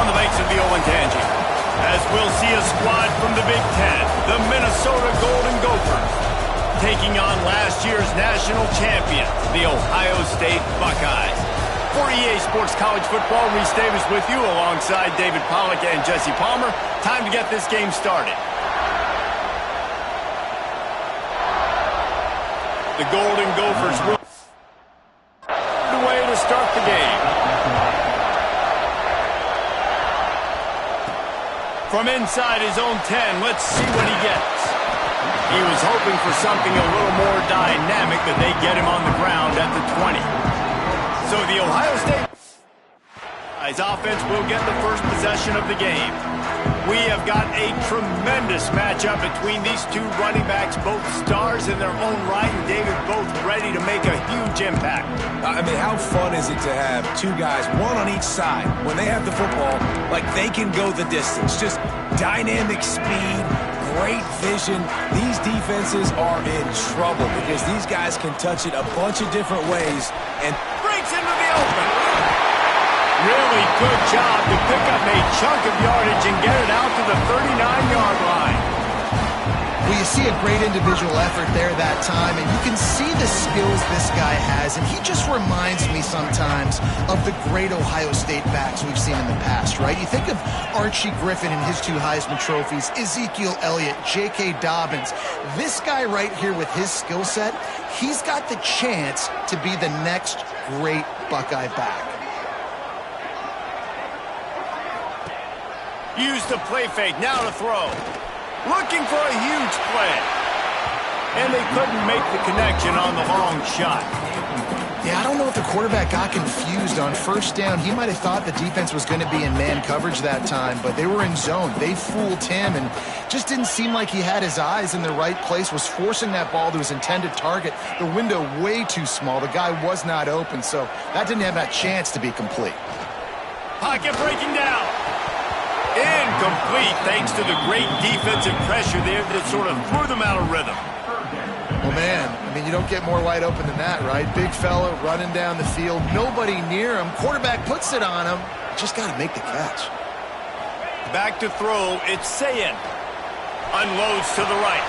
on the banks of the Olentangy. As we'll see a squad from the Big Ten, the Minnesota Golden Gophers, taking on last year's national champions, the Ohio State Buckeyes. For EA Sports College Football, Reese Davis with you alongside David Pollack and Jesse Palmer. Time to get this game started. The Golden Gophers will the way to start the game. From inside his own 10, let's see what he gets. He was hoping for something a little more dynamic, but they get him on the ground at the 20. So the Ohio State offense will get the first possession of the game. We have got a tremendous matchup between these two running backs, both stars in their own right, and David, both ready to make a huge impact. I mean, how fun is it to have two guys, one on each side, when they have the football, like they can go the distance. Just dynamic speed, great vision. These defenses are in trouble because these guys can touch it a bunch of different ways and breaks into the open. Really good job to pick up a chunk of yardage and get it out to the 39-yard line. Well, you see a great individual effort there that time, and you can see the skills this guy has, and he just reminds me sometimes of the great Ohio State backs we've seen in the past, right? You think of Archie Griffin and his 2 Heisman trophies, Ezekiel Elliott, J.K. Dobbins. This guy right here with his skill set, he's got the chance to be the next great Buckeye back. Use the play fake, now to throw. Looking for a huge play. And they couldn't make the connection on the long shot. Yeah, I don't know if the quarterback got confused on first down. He might have thought the defense was going to be in man coverage that time, but they were in zone. They fooled him and just didn't seem like he had his eyes in the right place, was forcing that ball to his intended target. The window way too small. The guy was not open, so that didn't have that chance to be complete. Pocket breaking down. Incomplete, thanks to the great defensive pressure there that sort of threw them out of rhythm. Well, man, I mean, you don't get more wide open than that, right? Big fella running down the field, nobody near him. Quarterback puts it on him. Just got to make the catch. Back to throw, it's Sayin. Unloads to the right.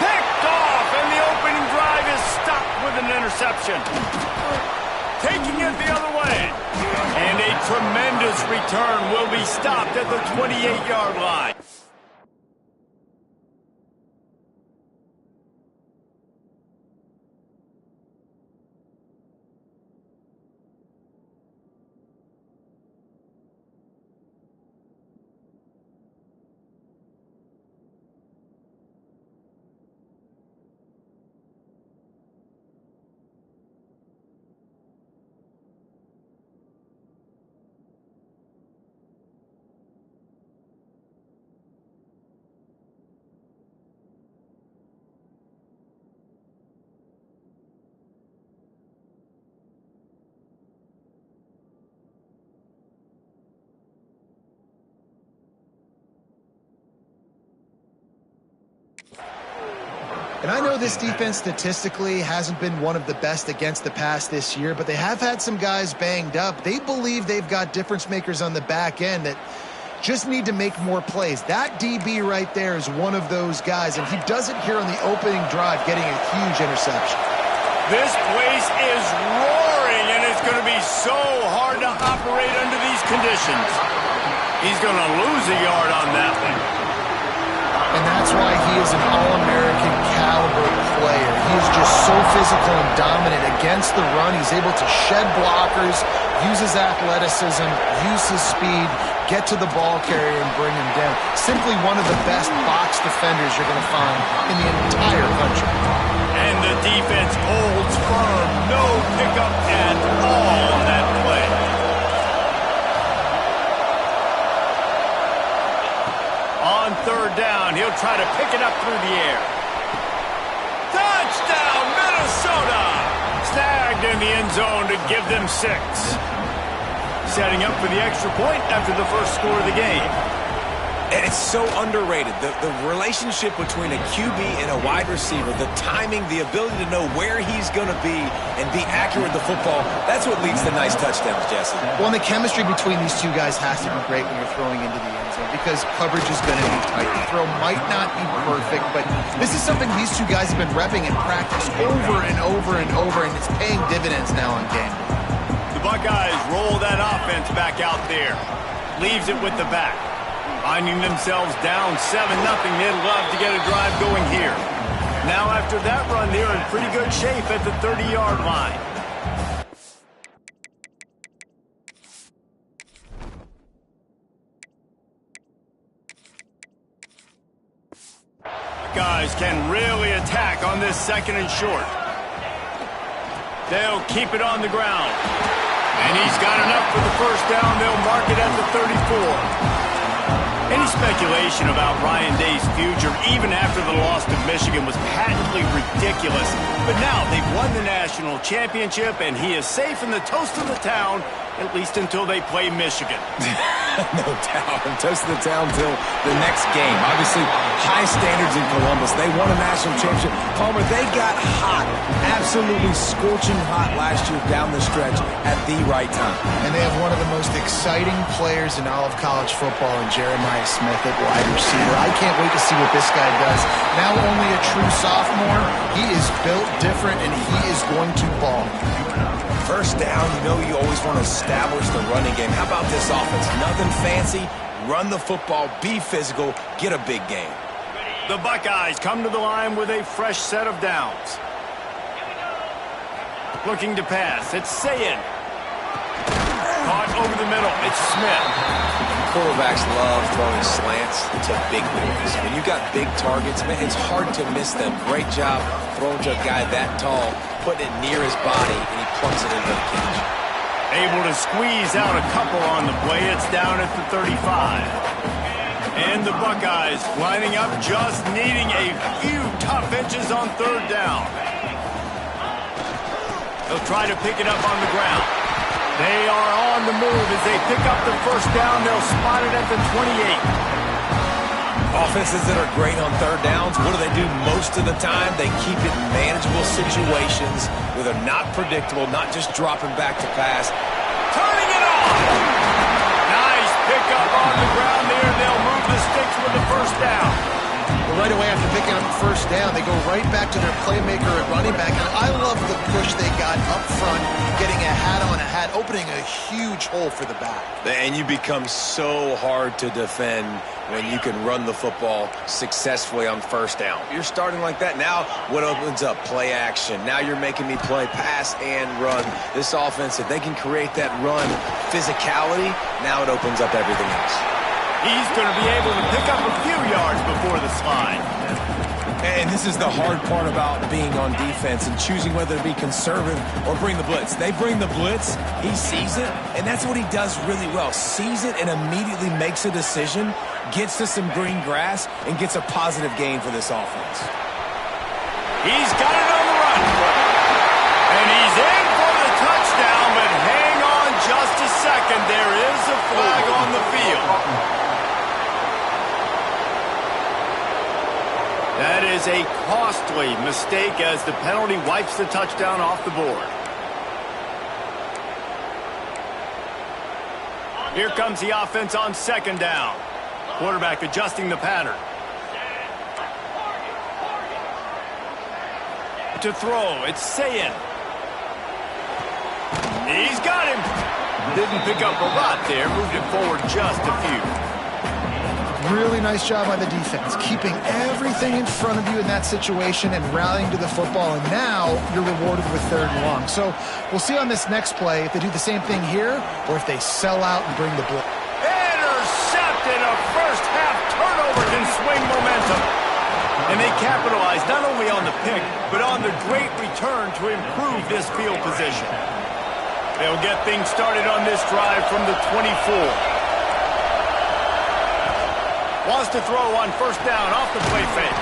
Picked off, and the opening drive is stopped with an interception. Taking it the other way. And a tremendous return will be stopped at the 28-yard line. And I know this defense statistically hasn't been one of the best against the pass this year, but they have had some guys banged up. They believe they've got difference makers on the back end that just need to make more plays. That DB right there is one of those guys, and he does it here on the opening drive, getting a huge interception. This place is roaring, and it's going to be so hard to operate under these conditions. He's going to lose a yard on that one. And that's why he is an All-American caliber player. He is just so physical and dominant against the run. He's able to shed blockers, use his athleticism, use his speed, get to the ball carrier and bring him down. Simply one of the best box defenders you're going to find in the entire country. And the defense holds firm. No pickup at all on that play. On third down, he'll try to pick it up through the air. Touchdown, Minnesota! Snagged in the end zone to give them 6. Setting up for the extra point after the first score of the game. And it's so underrated. The relationship between a QB and a wide receiver, the timing, the ability to know where he's going to be and be accurate with the football, that's what leads to nice touchdowns, Jesse. Well, and the chemistry between these two guys has to be great when you're throwing into the end zone because coverage is going to be tight. The throw might not be perfect, but this is something these two guys have been repping in practice over and over and over, and it's paying dividends now on game day. The Buckeyes roll that offense back out there. Leaves it with the back. Finding themselves down 7-0, they'd love to get a drive going here. Now after that run, they're in pretty good shape at the 30-yard line. Guys can really attack on this 2nd and short. They'll keep it on the ground. And he's got enough for the first down. They'll mark it at the 34. Any speculation about Ryan Day's future, even after the loss to Michigan, was patently ridiculous. But now they've won the national championship, and he is safe in the toast of the town, at least until they play Michigan. No doubt. And toast of the town till the next game. Obviously, high standards in Columbus. They won a national championship. Palmer, they got hot, absolutely scorching hot last year down the stretch at the right time. And they have one of the most exciting players in all of college football in Jeremiah Smith at wide receiver. I can't wait to see what this guy does. Now only a true sophomore, he is built different, and he is going to ball. First down, you know you always want to establish the running game. How about this offense? Nothing fancy. Run the football, be physical, get a big game. The Buckeyes come to the line with a fresh set of downs. Looking to pass. It's Sayin. Caught over the middle. It's Smith. Quarterbacks love throwing slants to big boys. When you got big targets, man, it's hard to miss them. Great job throwing to a guy that tall, putting it near his body, and he plunks it into the catch. Able to squeeze out a couple on the play. It's down at the 35. And the Buckeyes lining up, just needing a few tough inches on 3rd down. They'll try to pick it up on the ground. They are on the move as they pick up the first down. They'll spot it at the 28. Offenses that are great on 3rd downs, what do? Most of the time, they keep it in manageable situations where they're not predictable, not just dropping back to pass. Turning it on! Nice pickup on the ground there. They'll move the sticks with the first down. Well, right away after picking up the first down, they go right back to their playmaker at running back. And I love the push they got up front, getting a hat on a hat, opening a huge hole for the back. And you become so hard to defend when you can run the football successfully on first down. You're starting like that. Now what opens up? Play action. Now you're making me play pass and run. This offense, if they can create that run physicality, now it opens up everything else. He's going to be able to pick up a few yards before the slide. And this is the hard part about being on defense and choosing whether to be conservative or bring the blitz. They bring the blitz, he sees it, and that's what he does really well. Sees it and immediately makes a decision, gets to some green grass, and gets a positive gain for this offense. He's got it on the run. And he's in for the touchdown, but hang on just a second. There is a flag on the field. That is a costly mistake as the penalty wipes the touchdown off the board. Here comes the offense on 2nd down. Quarterback adjusting the pattern. To throw, it's Sayin. He's got him. Didn't pick up a lot there, moved it forward just a few. Really nice job by the defense, keeping everything in front of you in that situation and rallying to the football, and now you're rewarded with 3rd and long. So we'll see on this next play if they do the same thing here or if they sell out and bring the blitz. Intercepted. A first-half turnover can swing momentum. And they capitalize not only on the pick, but on the great return to improve this field position. They'll get things started on this drive from the 24. Wants to throw on 1st down off the play fake.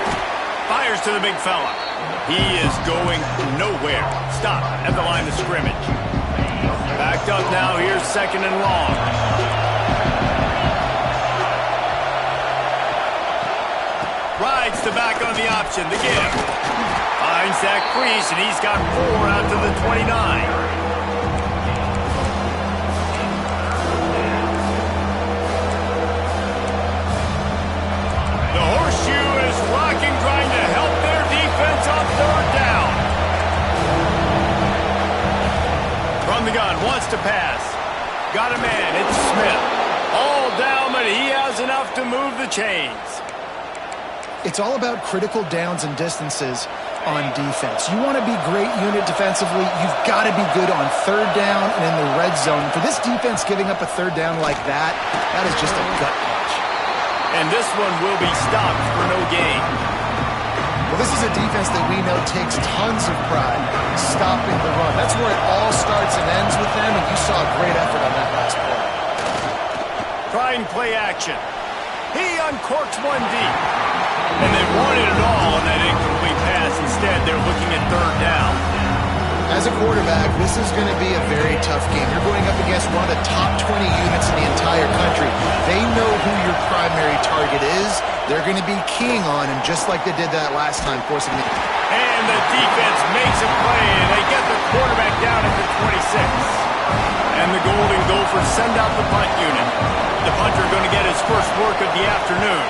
Fires to the big fella. He is going nowhere. Stop at the line of scrimmage. Backed up now. Here's 2nd and long. Rides the back on the option. The give. Finds that crease, and he's got 4 out to the 29. The horseshoe is rocking, trying to help their defense on 3rd down. From the gun, wants to pass. Got a man, it's Smith. All down, but he has enough to move the chains. It's all about critical downs and distances on defense. You want to be great unit defensively, you've got to be good on 3rd down and in the red zone. For this defense giving up a 3rd down like that, that is just a gut punch. And this one will be stopped for no gain. Well, this is a defense that we know takes tons of pride stopping the run. That's where it all starts and ends with them, and you saw a great effort on that last play. Trying play action. He uncorks one deep. And they wanted it all on that incomplete pass. Instead, they're looking at 3rd down. As a quarterback, this is going to be a very tough game. You're going up against one of the top 20 units in the entire country. They know who your primary target is. They're going to be keying on him just like they did that last time, forcing him. And the defense makes a play, and they get the quarterback down at the 26. And the Golden Gophers send out the punt unit. The punter going to get his first work of the afternoon.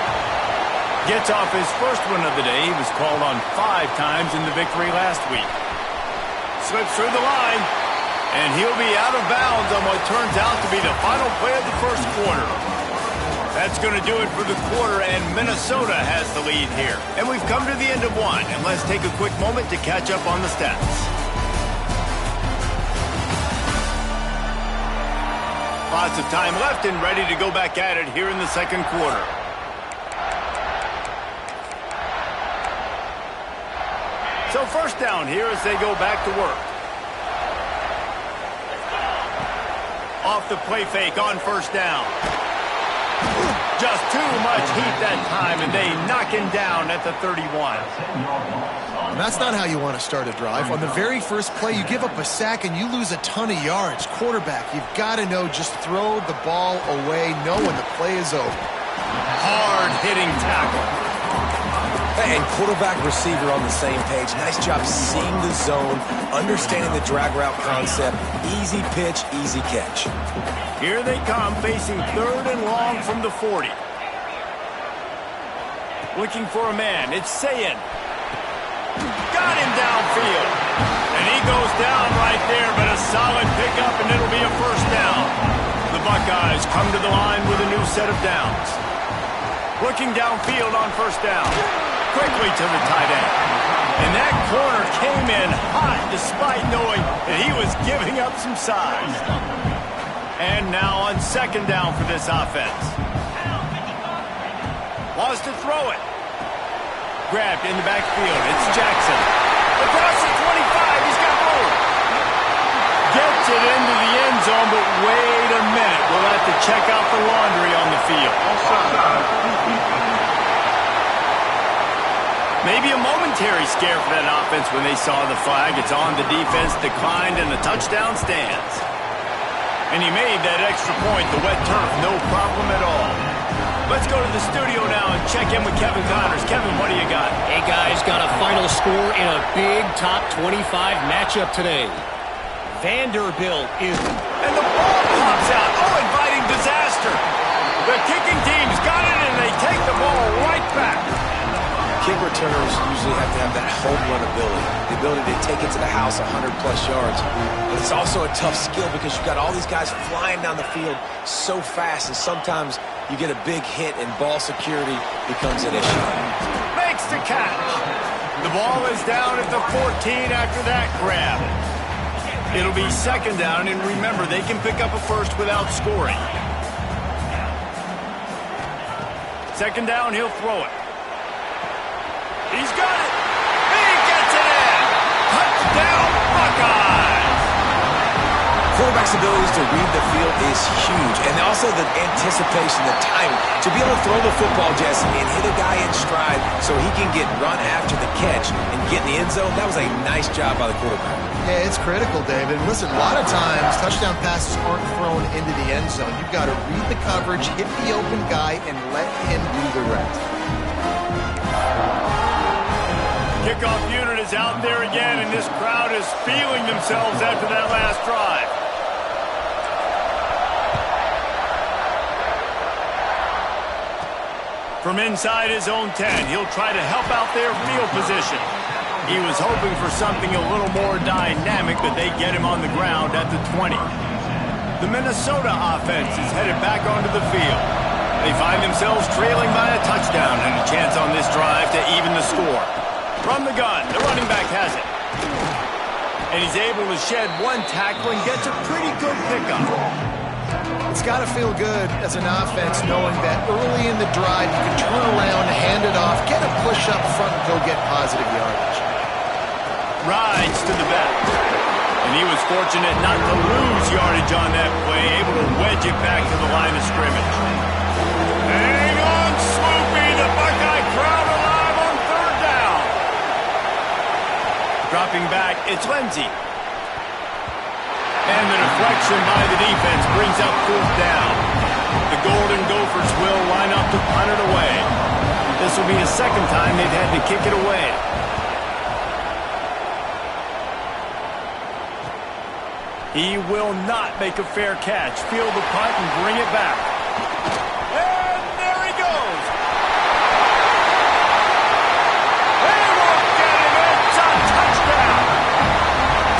Gets off his first one of the day. He was called on 5 times in the victory last week. Slips through the line, and he'll be out of bounds on what turns out to be the final play of the first quarter. That's going to do it for the quarter, and Minnesota has the lead here. And we've come to the end of one, and let's take a quick moment to catch up on the stats. Lots of time left and ready to go back at it here in the second quarter. So 1st down here as they go back to work. Off the play fake on 1st down. Just too much heat that time, and they knock him down at the 31. And that's not how you want to start a drive. On the very first play, you give up a sack and you lose a ton of yards. Quarterback, you've got to know, just throw the ball away, know when the play is over. Hard-hitting tackle. And quarterback receiver on the same page. Nice job seeing the zone, understanding the drag route concept. Easy pitch, easy catch. Here they come, facing 3rd and long from the 40. Looking for a man. It's Sayin. Got him downfield. And he goes down right there, but a solid pickup, and it'll be a 1st down. The Buckeyes come to the line with a new set of downs. Looking downfield on 1st down. Quickly to the tight end. And that corner came in hot despite knowing that he was giving up some size. And now on 2nd down for this offense. Wants to throw it. Grabbed in the backfield. It's Jackson. Across the 25. He's got room. Gets it into the end zone, but wait a minute. We'll have to check out the laundry on the field. Maybe a momentary scare for that offense when they saw the flag. It's on the defense, declined, and the touchdown stands. And he made that extra point, the wet turf, no problem at all. Let's go to the studio now and check in with Kevin Connors. Kevin, what do you got? Hey, guys, got a final score in a big top 25 matchup today. Vanderbilt is... And the ball pops out. Oh, inviting disaster. The kicking team's got it, and they take the ball right back. Kick returners usually have to have that home run ability, the ability to take it to the house 100-plus yards. But it's also a tough skill because you've got all these guys flying down the field so fast, and sometimes you get a big hit and ball security becomes an issue. Makes the catch. The ball is down at the 14 after that grab. It'll be 2nd down, and remember, they can pick up a 1st without scoring. 2nd down, he'll throw it. He's got it. He gets it in. Touchdown, Buckeyes. Quarterback's abilities to read the field is huge, and also the anticipation, the timing. To be able to throw the football, Jesse, and hit a guy in stride so he can get run after the catch and get in the end zone, that was a nice job by the quarterback. Yeah, it's critical, David. Listen, a lot of times touchdown passes aren't thrown into the end zone. You've got to read the coverage, hit the open guy, and let him do the rest. Kickoff unit is out there again, and this crowd is feeling themselves after that last drive. From inside his own 10, he'll try to help out their field position. He was hoping for something a little more dynamic, but they get him on the ground at the 20. The Minnesota offense is headed back onto the field. They find themselves trailing by a touchdown and a chance on this drive to even the score. From the gun, the running back has it. And he's able to shed one tackle and gets a pretty good pickup. It's got to feel good as an offense knowing that early in the drive you can turn around, hand it off, get a push up front, and go get positive yardage. Rides to the back. And he was fortunate not to lose yardage on that play, able to wedge it back to the line of scrimmage. Hang on, Swoopy, the Buckeye crowd alive on third down. Dropping back, it's Lindsey. And the deflection by the defense brings up fourth down. The Golden Gophers will line up to punt it away. This will be the second time they've had to kick it away. He will not make a fair catch. Field the punt and bring it back. And there he goes. They won't get him. It's a touchdown.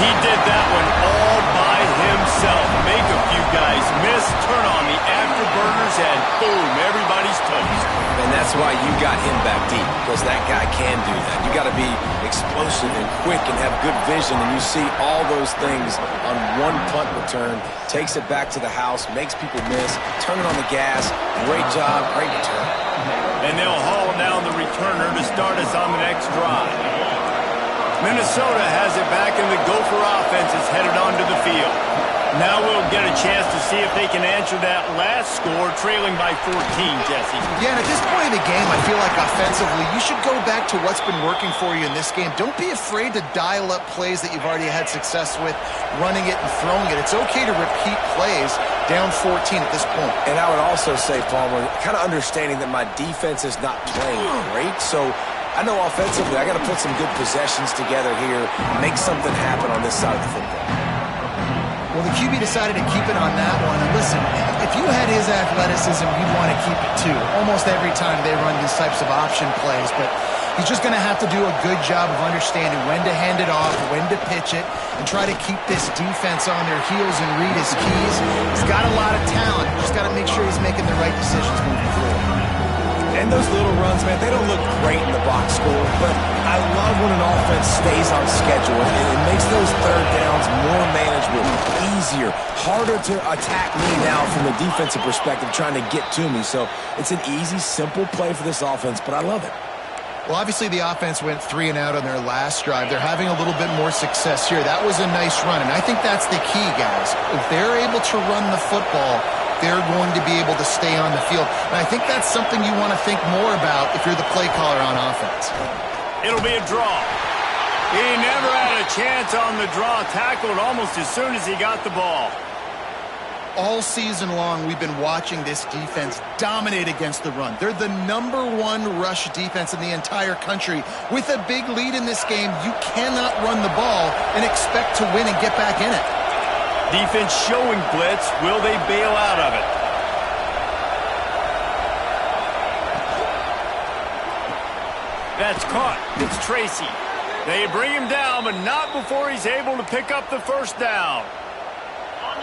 He did that one all by himself. Make a few guys miss, turn on the afterburners, and boom, everybody's toast. And that's why you got him back deep, because that guy can do that. You got to be explosive and quick and have good vision, and you see all those things on one punt return. Takes it back to the house, makes people miss, turning on the gas. Great job, great return. And they'll haul down the returner to start us on the next drive. Minnesota has it back, and the Gopher offense is headed onto the field. Now we'll get a chance to see if they can answer that last score, trailing by 14, Jesse. Yeah, and at this point in the game, I feel like offensively, you should go back to what's been working for you in this game. Don't be afraid to dial up plays that you've already had success with, running it and throwing it. It's okay to repeat plays down 14 at this point. And I would also say, Palmer, kind of understanding that my defense is not playing great, so I know offensively I got to put some good possessions together here, make something happen on this side of the football. Well, the QB decided to keep it on that one. And listen, if you had his athleticism, you'd want to keep it too. Almost every time they run these types of option plays. But he's just going to have to do a good job of understanding when to hand it off, when to pitch it, and try to keep this defense on their heels and read his keys. He's got a lot of talent. Just got to make sure he's making the right decisions moving forward. And those little runs, man, they don't look great in the box score, but I love when an offense stays on schedule, and it makes those third downs more manageable, easier, harder to attack me now from a defensive perspective trying to get to me. So it's an easy, simple play for this offense, but I love it. Well, obviously the offense went 3 and out on their last drive. They're having a little bit more success here. That was a nice run, and I think that's the key, guys. If they're able to run the football, they're going to be able to stay on the field. And I think that's something you want to think more about if you're the play caller on offense. It'll be a draw. He never had a chance on the draw, tackled almost as soon as he got the ball. All season long, we've been watching this defense dominate against the run. They're the #1 rush defense in the entire country. With a big lead in this game, you cannot run the ball and expect to win and get back in it. Defense showing blitz. Will they bail out of it? That's caught. It's Tracy. They bring him down, but not before he's able to pick up the first down.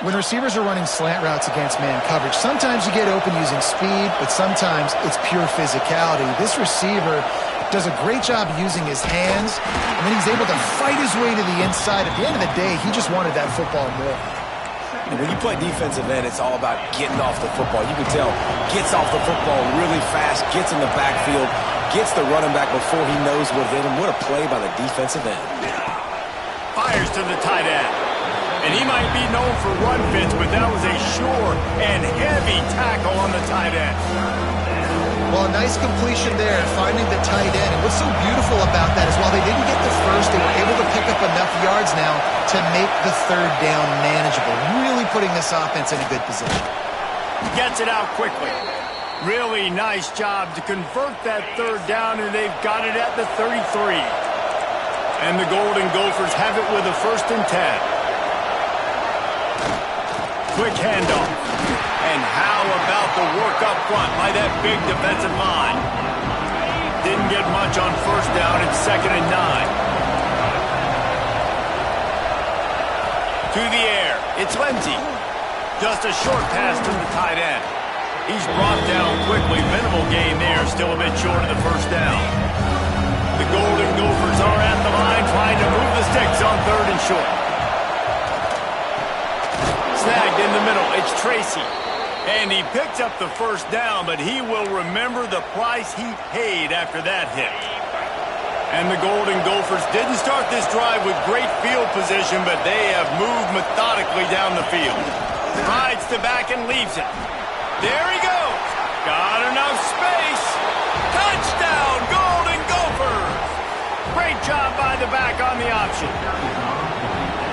When receivers are running slant routes against man coverage, sometimes you get open using speed, but sometimes it's pure physicality. This receiver does a great job using his hands, and then he's able to fight his way to the inside. At the end of the day, he just wanted that football more. And when you play defensive end, it's all about getting off the football. You can tell, gets off the football really fast, gets in the backfield, gets the running back before he knows what hit him. What a play by the defensive end. Fires to the tight end. And he might be known for run fits, but that was a sure and heavy tackle on the tight end. Well, a nice completion there, finding the tight end. And what's so beautiful about that is while they didn't get the first, they were able to pick up enough yards now to make the third down manageable. Really putting this offense in a good position. Gets it out quickly. Really nice job to convert that third down, and they've got it at the 33. And the Golden Gophers have it with a 1st and 10. Quick handoff. And how about the work up front by that big defensive line? Didn't get much on 1st down. It's 2nd and 9. To the air. It's Lindsey. Just a short pass to the tight end. He's brought down quickly. Minimal gain there. Still a bit short of the 1st down. The Golden Gophers are at the line trying to move the sticks on 3rd and short. Snagged in the middle. It's Tracy. And he picks up the 1st down, but he will remember the price he paid after that hit. And the Golden Gophers didn't start this drive with great field position, but they have moved methodically down the field. Rides to back and leaves it. There he goes. Got enough space. Touchdown, Golden Gophers. Great job by the back on the option.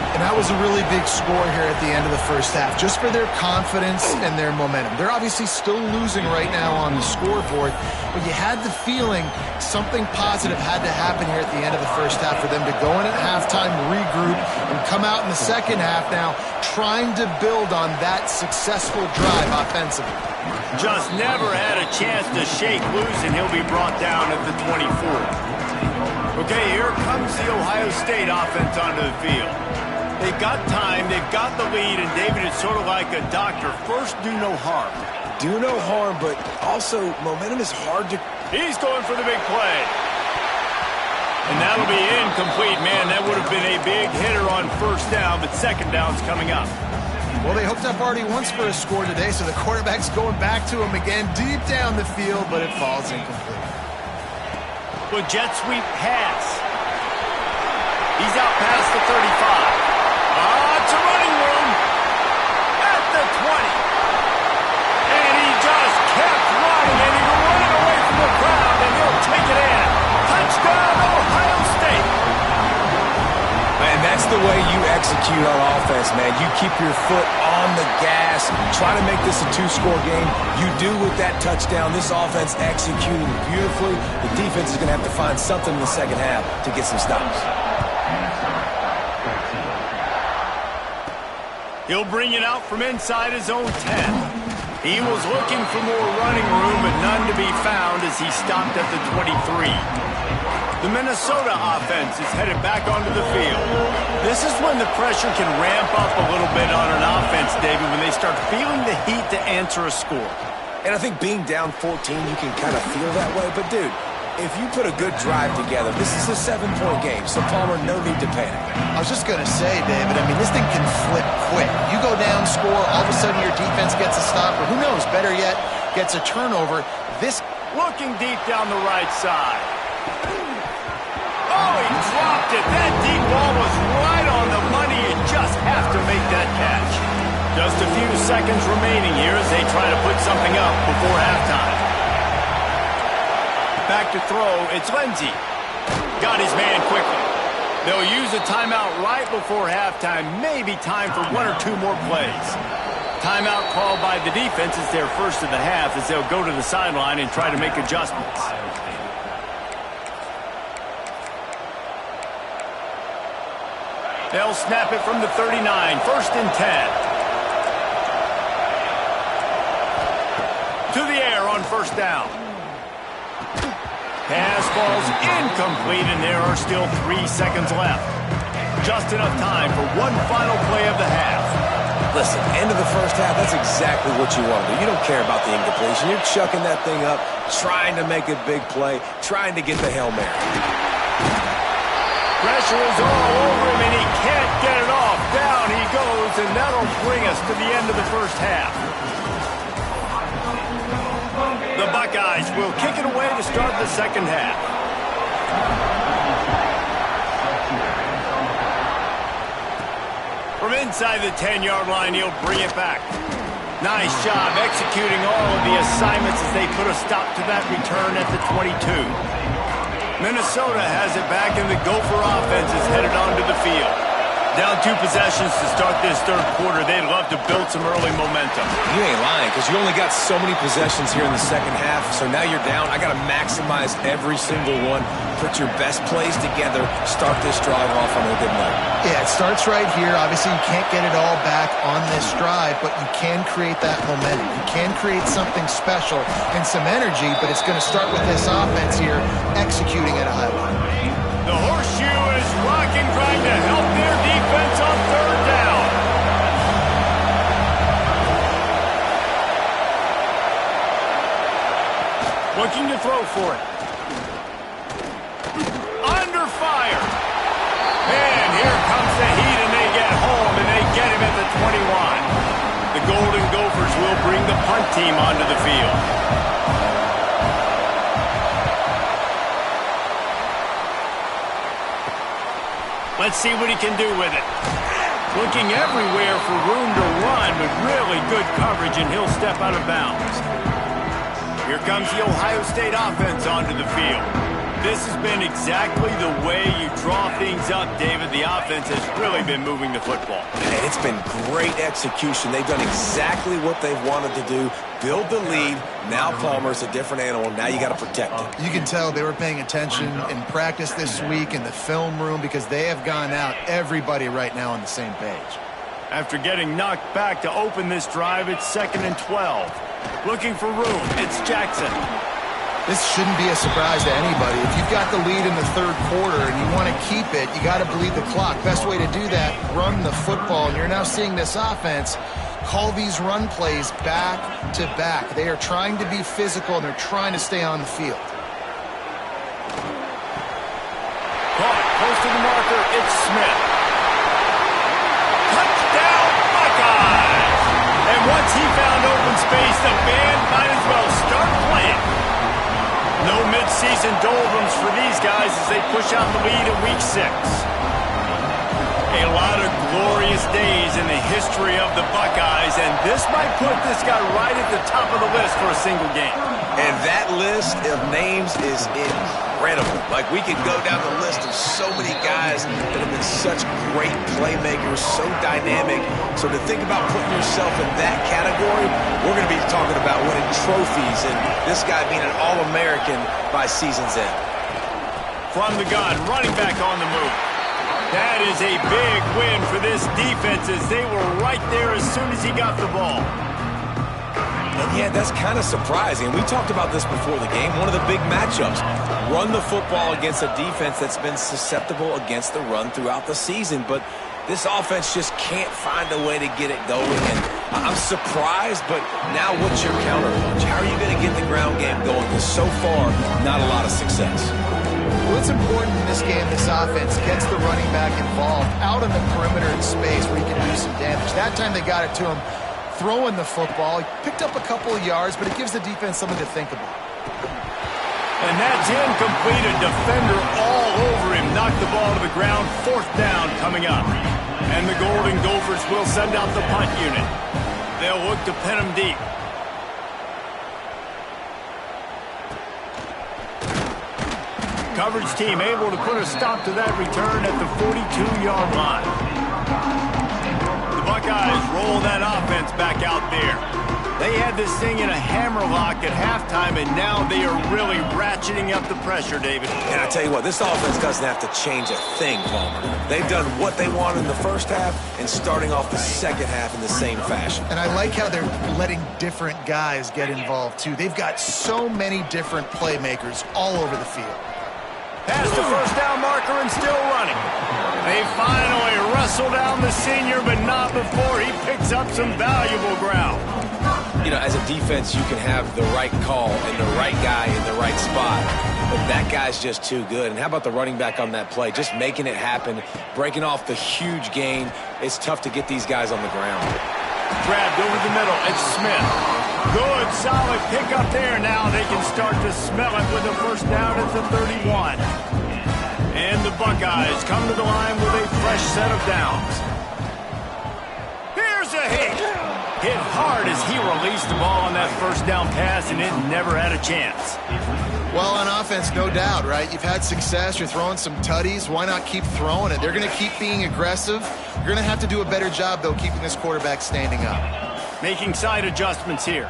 And that was a really big score here at the end of the 1st half, just for their confidence and their momentum. They're obviously still losing right now on the scoreboard, but you had the feeling something positive had to happen here at the end of the 1st half for them to go in at halftime, regroup, and come out in the 2nd half now trying to build on that successful drive offensively. Just never had a chance to shake loose, and he'll be brought down at the 24. Okay, here comes the Ohio State offense onto the field. They've got time, they've got the lead, and David, it's sort of like a doctor. First, do no harm. Do no harm, but also momentum is hard to... He's going for the big play. And that'll be incomplete, man. That would have been a big hitter on 1st down, but 2nd down's coming up. Well, they hooked up already once for a score today, so the quarterback's going back to him again deep down the field, but it falls incomplete. Well, jet sweep pass. He's out past the 35. It's a running room at the 20. And he just kept running, and he was running away from the crowd, and he'll take it in. Touchdown, Ohio State. And that's the way you execute on offense, man. You keep your foot on the gas, try to make this a 2-score game. You do with that touchdown. This offense executing beautifully. The defense is going to have to find something in the 2nd half to get some stops. He'll bring it out from inside his own 10. He was looking for more running room, but none to be found as he stopped at the 23. The Minnesota offense is headed back onto the field. This is when the pressure can ramp up a little bit on an offense, David, when they start feeling the heat to answer a score. And I think being down 14, you can kind of feel that way. But, dude, if you put a good drive together, this is a 7-point game, so Palmer, no need to panic. I was just going to say, David, I mean, this thing can flip quick. You go down, score, all of a sudden your defense gets a stop, or who knows, better yet, gets a turnover. This looking deep down the right side. Oh, he dropped it. That deep ball was right on the money. You just have to make that catch. Just a few seconds remaining here as they try to put something up before halftime. Back to throw, it's Lindsey. Got his man quickly. They'll use a timeout right before halftime. Maybe time for 1 or 2 more plays. Timeout called by the defense is their first of the half as they'll go to the sideline and try to make adjustments. They'll snap it from the 39, 1st and 10. To the air on 1st down. Pass falls incomplete, and there are still 3 seconds left. Just enough time for one final play of the half. Listen, end of the 1st half, that's exactly what you want to do. You don't care about the incompletion. You're chucking that thing up, trying to make a big play, trying to get the Hail Mary. Pressure is all over him, and he can't get it off. Down he goes, and that'll bring us to the end of the 1st half. The Buckeyes will kick it away to start the 2nd half. From inside the 10-yard line, he'll bring it back. Nice job executing all of the assignments as they put a stop to that return at the 22. Minnesota has it back, and the Gopher offense is headed onto the field. Down 2 possessions to start this third quarter. They'd love to build some early momentum. You ain't lying, because you only got so many possessions here in the second half, so now you're down. I got to maximize every single one. Put your best plays together. Start this drive off on a good note. Yeah, it starts right here. Obviously, you can't get it all back on this drive, but you can create that momentum. You can create something special and some energy, but it's going to start with this offense here executing at a high level. The horseshoe is rocking, trying to help their defense on third down. Looking to throw for it. Under fire. And here comes the heat, and they get home, and they get him at the 21. The Golden Gophers will bring the punt team onto the field. Let's see what he can do with it. Looking everywhere for room to run with really good coverage, and he'll step out of bounds. Here comes the Ohio State offense onto the field. This has been exactly the way you draw things up, David. The offense has really been moving the football. And it's been great execution. They've done exactly what they've wanted to do. Build the lead. Now Palmer's a different animal. Now you got to protect it. You can tell they were paying attention in practice this week in the film room because they have gone out, everybody right now on the same page. After getting knocked back to open this drive, it's 2nd and 12. Looking for room. It's Jackson. This shouldn't be a surprise to anybody. If you've got the lead in the third quarter and you want to keep it, you got to bleed the clock. Best way to do that, run the football. And you're now seeing this offense call these run plays back to back. They are trying to be physical, and they're trying to stay on the field. Caught close to the marker. It's Smith. Touchdown, Buckeyes! And once he found open space, the band might as well start playing. No midseason doldrums for these guys as they push out the lead in Week 6. A lot of glorious days in the history of the Buckeyes, and this might put this guy right at the top of the list for a single game. And that list of names is incredible. Like, we could go down the list of so many guys that have been such great playmakers, so dynamic. So to think about putting yourself in that category, we're going to be talking about winning trophies and this guy being an All-American by season's end. From the gun, running back on the move. That is a big win for this defense as they were right there as soon as he got the ball. And yeah, that's kind of surprising. We talked about this before the game. One of the big matchups. Run the football against a defense that's been susceptible against the run throughout the season. But this offense just can't find a way to get it going. And I'm surprised, but now what's your counterpunch? How are you going to get the ground game going? Because so far, not a lot of success. Well, it's important in this game, this offense gets the running back involved out on the perimeter in space where he can do some damage. That time they got it to him throwing the football. He picked up a couple of yards, but it gives the defense something to think about. And that's incomplete. A defender all over him. Knocked the ball to the ground. 4th down coming up. And the Golden Gophers will send out the punt unit. They'll look to pin him deep. Coverage team able to put a stop to that return at the 42-yard line. The Buckeyes roll that offense back out there. They had this thing in a hammerlock at halftime, and now they are really ratcheting up the pressure, David. And I tell you what, this offense doesn't have to change a thing, Palmer. They've done what they wanted in the first half and starting off the second half in the same fashion. And I like how they're letting different guys get involved, too. They've got so many different playmakers all over the field. Past the 1st down marker and still running. They finally wrestle down the senior, but not before he picks up some valuable ground. You know, as a defense, you can have the right call and the right guy in the right spot, but that guy's just too good. And how about the running back on that play? Just making it happen, breaking off the huge gain. It's tough to get these guys on the ground. Grabbed over the middle. It's Smith. Good, solid pickup there. Now they can start to smell it with a 1st down at the 31. And the Buckeyes come to the line with a fresh set of downs. Here's a hit. hit hard as he released the ball on that first down pass, and it never had a chance. Well, on offense, no doubt, right? You've had success. You're throwing some tutties. Why not keep throwing it? They're going to keep being aggressive. You're going to have to do a better job, though, keeping this quarterback standing up. Making side adjustments here.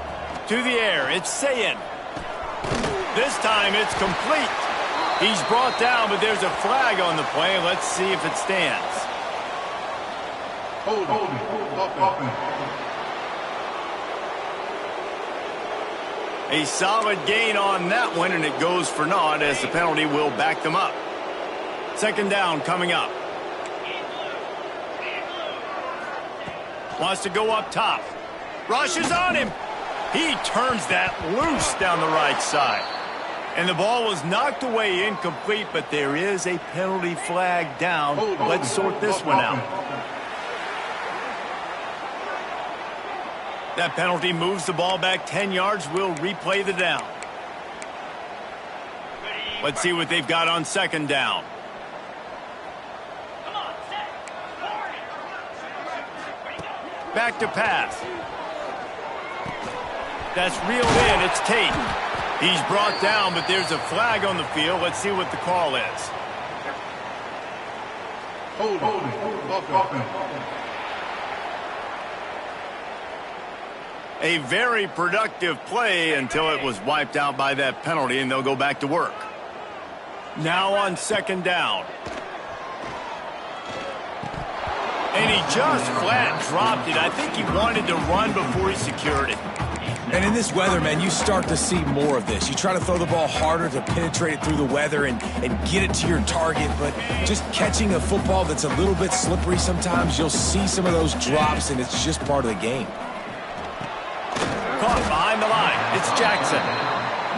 To the air, it's Sayin. This time it's complete. He's brought down, but there's a flag on the play. Let's see if it stands. Hold on. A solid gain on that one, and it goes for naught as the penalty will back them up. Second down coming up. Wants to go up top. Rushes on him. He turns that loose down the right side. And the ball was knocked away incomplete, but there is a penalty flag down. Let's sort this one out. That penalty moves the ball back 10 yards. We'll replay the down. Let's see what they've got on second down. Back to pass. That's reeled in. It's Tate. He's brought down, but there's a flag on the field. Let's see what the call is. Hold on. A very productive play until it was wiped out by that penalty, and they'll go back to work. Now on second down. And he just flat dropped it. I think he wanted to run before he secured it. And in this weather, man, you start to see more of this. You try to throw the ball harder to penetrate it through the weather and get it to your target, but just catching a football that's a little bit slippery sometimes, you'll see some of those drops, and it's just part of the game. Caught behind the line. It's Jackson.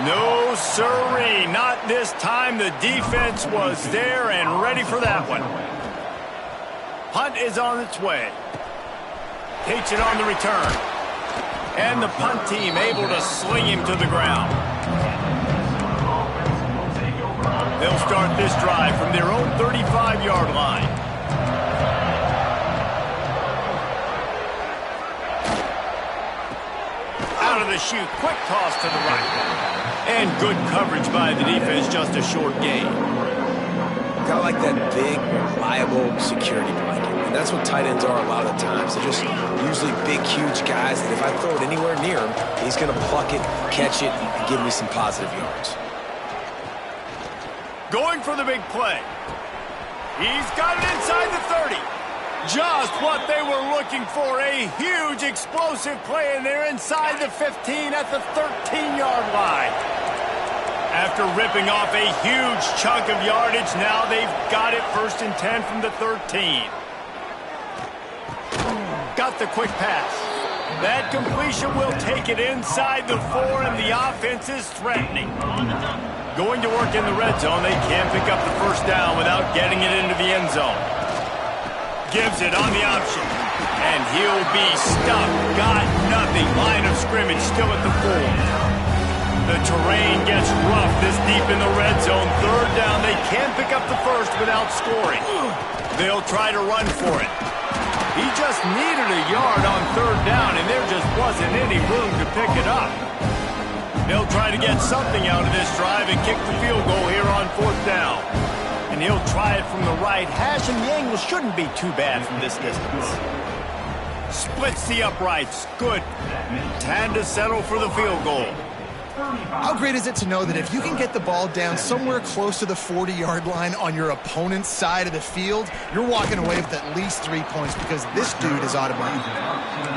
No, sirree. Not this time. The defense was there and ready for that one. Punt is on its way. Takes it on the return. And the punt team able to sling him to the ground. They'll start this drive from their own 35-yard line. Out of the chute, quick toss to the right. And good coverage by the defense, just a short gain. Kind of like that big, reliable security blanket. And that's what tight ends are a lot of the times. They're just usually big, huge guys that if I throw it anywhere near him, he's going to pluck it, catch it, and give me some positive yards. Going for the big play. He's got it inside the 30. Just what they were looking for. A huge explosive play, and they're inside the 15 at the 13-yard line. After ripping off a huge chunk of yardage, now they've got it 1st and 10 from the 13. Got the quick pass. That completion will take it inside the 4, and the offense is threatening. Going to work in the red zone, they can't pick up the first down without getting it into the end zone. Gives it on the option, and he'll be stuffed. Got nothing. Line of scrimmage still at the 4. The terrain gets rough this deep in the red zone. Third down, they can't pick up the first without scoring. They'll try to run for it. He just needed a yard on third down, and there just wasn't any room to pick it up. They'll try to get something out of this drive and kick the field goal here on 4th down. And he'll try it from the right hash, and the angle shouldn't be too bad from this distance. Splits the uprights. Good. Time to settle for the field goal. How great is it to know that if you can get the ball down somewhere close to the 40-yard line on your opponent's side of the field, you're walking away with at least 3 points because this dude is automatic.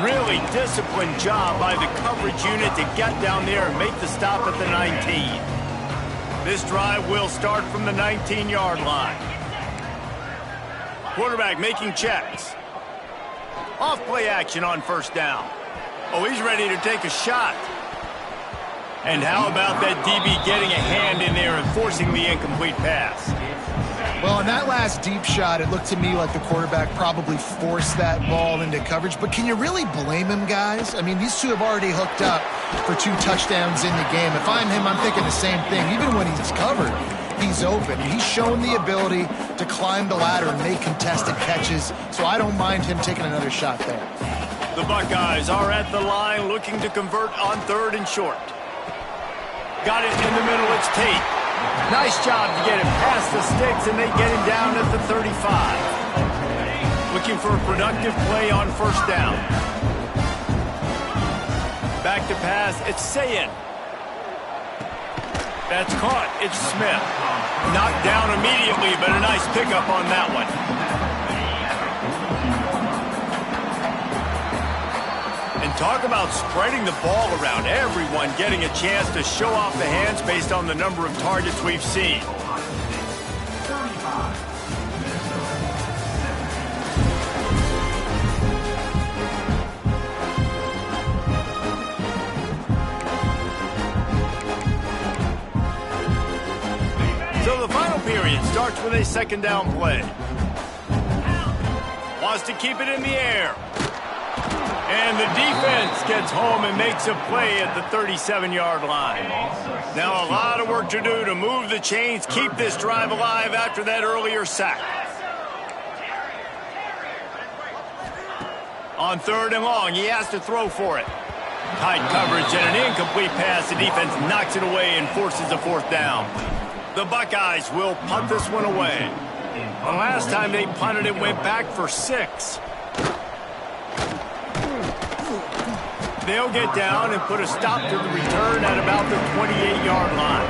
Really disciplined job by the coverage unit to get down there and make the stop at the 19. This drive will start from the 19-yard line. Quarterback making checks. Off play action on first down. Oh, he's ready to take a shot. And how about that DB getting a hand in there and forcing the incomplete pass? Well, in that last deep shot, it looked to me like the quarterback probably forced that ball into coverage. But can you really blame him, guys? I mean, these two have already hooked up for 2 touchdowns in the game. If I'm him, I'm thinking the same thing. Even when he's covered, he's open. He's shown the ability to climb the ladder and make contested catches. So I don't mind him taking another shot there. The Buckeyes are at the line looking to convert on 3rd and short. Got it in the middle, it's Tate. Nice job to get him past the sticks, and they get him down at the 35. Looking for a productive play on 1st down. Back to pass, it's Sayin. That's caught, it's Smith. Knocked down immediately, but a nice pickup on that one. And talk about spreading the ball around. Everyone getting a chance to show off the hands based on the number of targets we've seen. So the final period starts with a 2nd down play. Wants to keep it in the air. And the defense gets home and makes a play at the 37-yard line. Now a lot of work to do to move the chains, keep this drive alive after that earlier sack. On 3rd and long, he has to throw for it. Tight coverage and an incomplete pass. The defense knocks it away and forces a 4th down. The Buckeyes will punt this one away. The last time they punted it went back for 6. They'll get down and put a stop to the return at about the 28-yard line.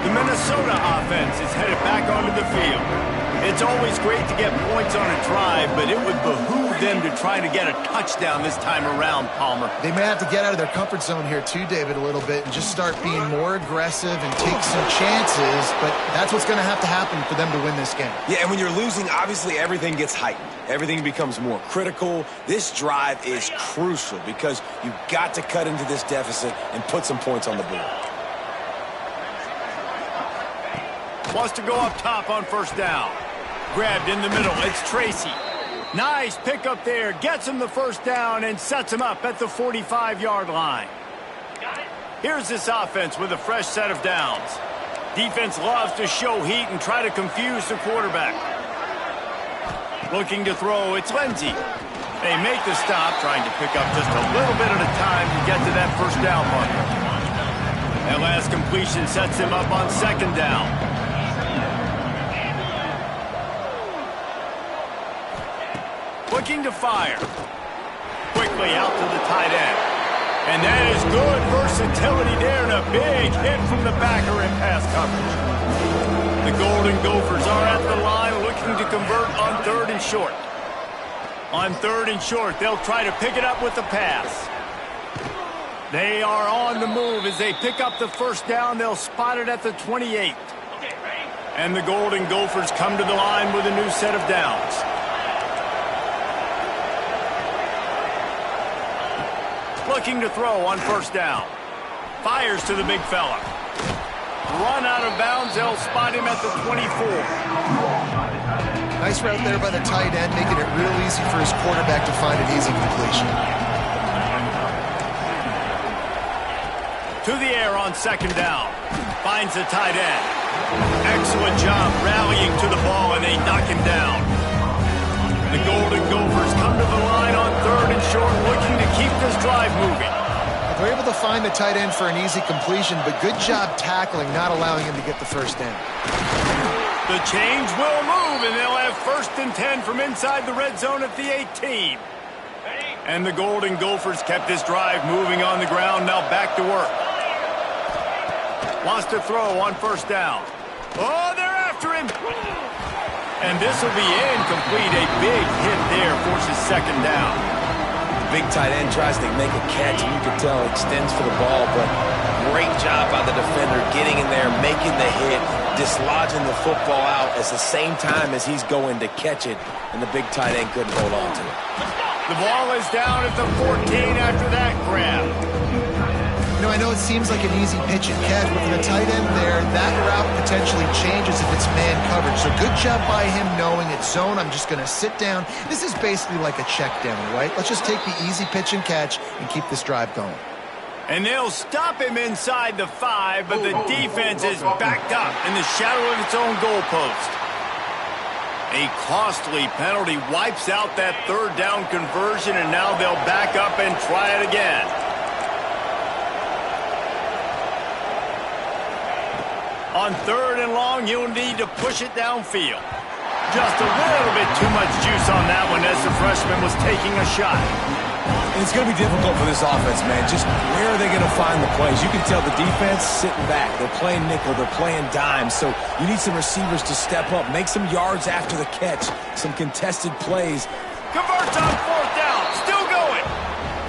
The Minnesota offense is headed back onto the field. It's always great to get points on a drive, but it would behoove them to try to get a touchdown this time around, Palmer. They may have to get out of their comfort zone here too, David, a little bit and just start being more aggressive and take some chances, but that's what's going to have to happen for them to win this game. Yeah, and when you're losing, obviously everything gets heightened. Everything becomes more critical. This drive is crucial because you've got to cut into this deficit and put some points on the board. Wants to go up top on 1st down. Grabbed in the middle, it's Tracy. Nice pickup there, gets him the 1st down and sets him up at the 45-yard line. Here's this offense with a fresh set of downs. Defense loves to show heat and try to confuse the quarterback. Looking to throw, it's Lindsey. They make the stop, trying to pick up just a little bit at a time to get to that 1st down marker. That last completion sets him up on 2nd down. Looking to fire. Quickly out to the tight end. And that is good versatility there and a big hit from the backer in pass coverage. The Golden Gophers are at the line looking to convert on 3rd and short. On 3rd and short, they'll try to pick it up with the pass. They are on the move as they pick up the 1st down. They'll spot it at the 28. And the Golden Gophers come to the line with a new set of downs. Looking to throw on 1st down. Fires to the big fella. Run out of bounds. They'll spot him at the 24. Nice route there by the tight end, making it real easy for his quarterback to find an easy completion. To the air on 2nd down. Finds the tight end. Excellent job rallying to the ball, and they knock him down. The Golden Gophers come to the line on 3rd and short, looking to keep this drive moving. They're able to find the tight end for an easy completion, but good job tackling, not allowing him to get the 1st down. The change will move, and they'll have 1st and 10 from inside the red zone at the 18. And the Golden Gophers kept this drive moving on the ground, now back to work. Wants to throw on 1st down. Oh, they're after him. And this will be incomplete. A big hit there forces 2nd down. Big tight end tries to make a catch, and you can tell extends for the ball, but great job by the defender getting in there, making the hit, dislodging the football out at the same time as he's going to catch it, and the big tight end couldn't hold on to it. The ball is down at the 14 after that grab. You know, I know it seems like an easy pitch and catch, but for the tight end there, that route potentially changes if it's man coverage. So good job by him knowing it's zone. I'm just going to sit down. This is basically like a check down, right? Let's just take the easy pitch and catch and keep this drive going. And they'll stop him inside the 5, but the defense is backed up in the shadow of its own goalpost. A costly penalty wipes out that third down conversion, and now they'll back up and try it again. On 3rd and long, you'll need to push it downfield. Just a little bit too much juice on that one as the freshman was taking a shot. And it's going to be difficult for this offense, man. Just where are they going to find the plays? You can tell the defense sitting back. They're playing nickel. They're playing dime. So you need some receivers to step up, make some yards after the catch, some contested plays. Converts on 4th down. Still going.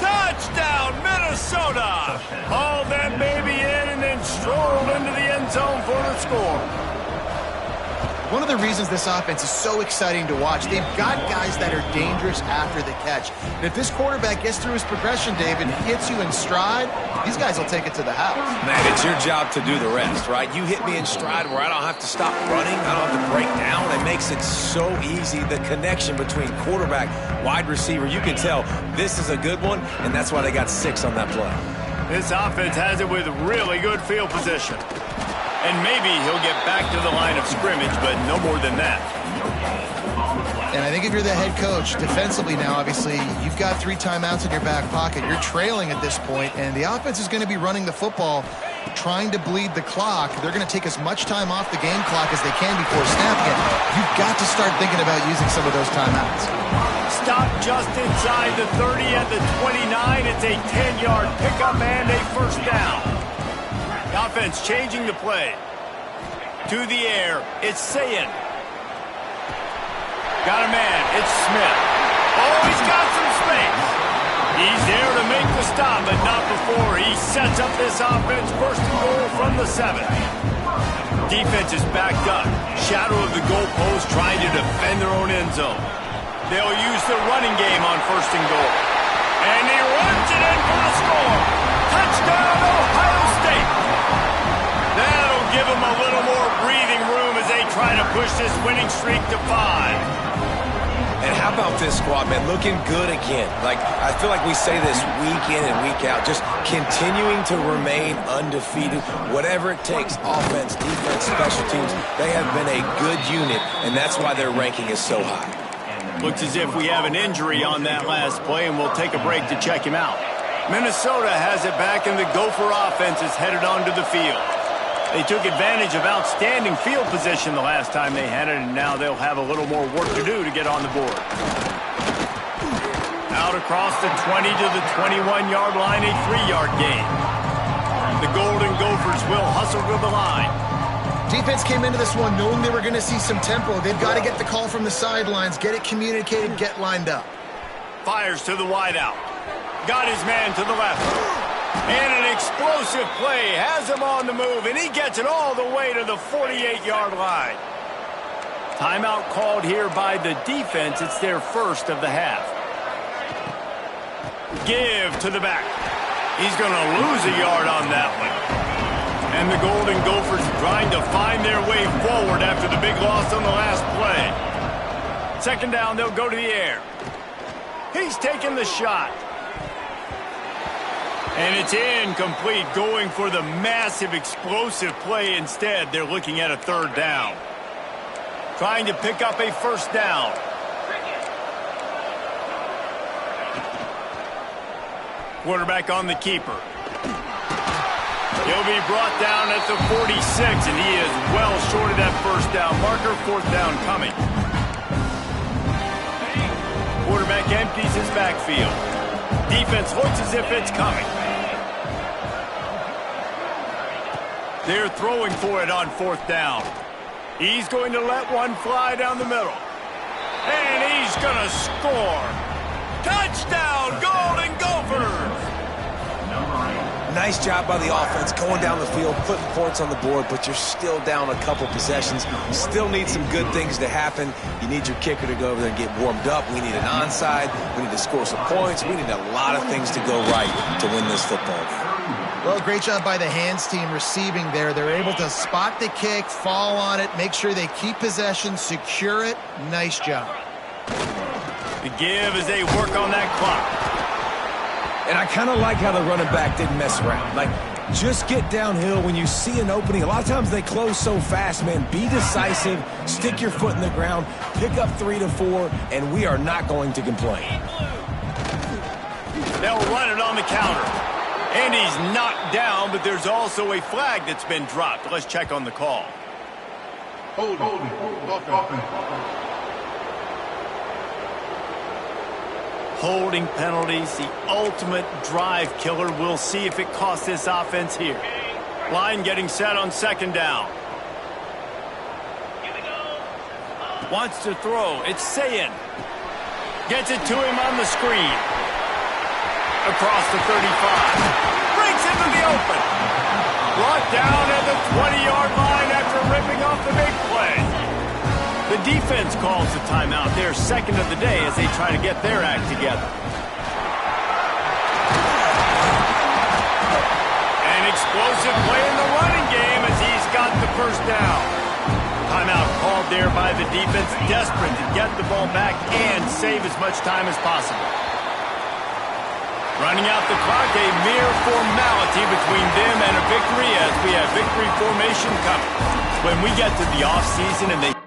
Touchdown, Minnesota. Hauled that baby in and then strolled into the end zone for the score. One of the reasons this offense is so exciting to watch, they've got guys that are dangerous after the catch. And if this quarterback gets through his progression, David, hits you in stride, these guys will take it to the house. Man, it's your job to do the rest, right? You hit me in stride where I don't have to stop running. I don't have to break down. It makes it so easy. The connection between quarterback, wide receiver, you can tell this is a good one, and that's why they got 6 on that play. This offense has it with really good field position. And maybe he'll get back to the line of scrimmage, but no more than that. And I think if you're the head coach, defensively now, obviously, you've got 3 timeouts in your back pocket. You're trailing at this point, and the offense is going to be running the football, trying to bleed the clock. They're going to take as much time off the game clock as they can before snapping it. You've got to start thinking about using some of those timeouts. Stop just inside the 30 at the 29. It's a 10-yard pickup and a 1st down. The offense changing the play. To the air, it's Sayin. Got a man, it's Smith. Oh, he's got some space. He's there to make the stop, but not before. He sets up this offense 1st and goal from the 7. Defense is backed up. Shadow of the goalpost trying to defend their own end zone. They'll use the running game on 1st and goal. And he runs it in for the score. Touchdown, Ohio State. That'll give them a little more breathing room as they try to push this winning streak to 5. And how about this squad, man? Looking good again. Like, I feel like we say this week in and week out, just continuing to remain undefeated. Whatever it takes, offense, defense, special teams, they have been a good unit, and that's why their ranking is so high. Looks as if we have an injury on that last play, and we'll take a break to check him out. Minnesota has it back, and the Gopher offense is headed onto the field. They took advantage of outstanding field position the last time they had it, and now they'll have a little more work to do to get on the board. Out across the 20 to the 21-yard line, a 3-yard gain. The Golden Gophers will hustle to the line. Defense came into this one knowing they were going to see some tempo. They've got to get the call from the sidelines, get it communicated, get lined up. Fires to the wideout. Got his man to the left. And an explosive play has him on the move, and he gets it all the way to the 48-yard line. Timeout called here by the defense. It's their 1st of the half. Give to the back. He's going to lose a yard on that one. And the Golden Gophers trying to find their way forward after the big loss on the last play. 2nd down, they'll go to the air. He's taking the shot. And it's incomplete, going for the massive explosive play instead. They're looking at a 3rd down. Trying to pick up a 1st down. Quarterback on the keeper. He'll be brought down at the 46, and he is well short of that 1st down marker. 4th down coming. Quarterback empties his backfield. Defense looks as if it's coming. They're throwing for it on 4th down. He's going to let one fly down the middle. And he's going to score. Touchdown, Golden Gophers! Nice job by the offense going down the field, putting points on the board, but you're still down a couple possessions. You still need some good things to happen. You need your kicker to go over there and get warmed up. We need an onside. We need to score some points. We need a lot of things to go right to win this football game. Well, great job by the hands team receiving there. They're able to spot the kick, fall on it, make sure they keep possession, secure it. Nice job. The give as they work on that clock. And I kind of like how the running back didn't mess around. Like, just get downhill when you see an opening. A lot of times they close so fast, man. Be decisive, stick your foot in the ground, pick up 3 to 4, and we are not going to complain. They'll run it on the counter. And he's knocked down, but there's also a flag that's been dropped. Let's check on the call. Holding. Offense. Holding penalties, the ultimate drive killer. We'll see if it costs this offense here. Line getting set on second down. Wants to throw. It's Sayin. Gets it to him on the screen. Across the 35. Breaks into the open. Brought down at the 20-yard line after ripping off the big play. The defense calls the timeout there, second of the day, as they try to get their act together. An explosive play in the running game as he's got the first down. Timeout called there by the defense, desperate to get the ball back and save as much time as possible. Running out the clock, a mere formality between them and a victory as we have victory formation coming. When we get to the offseason and they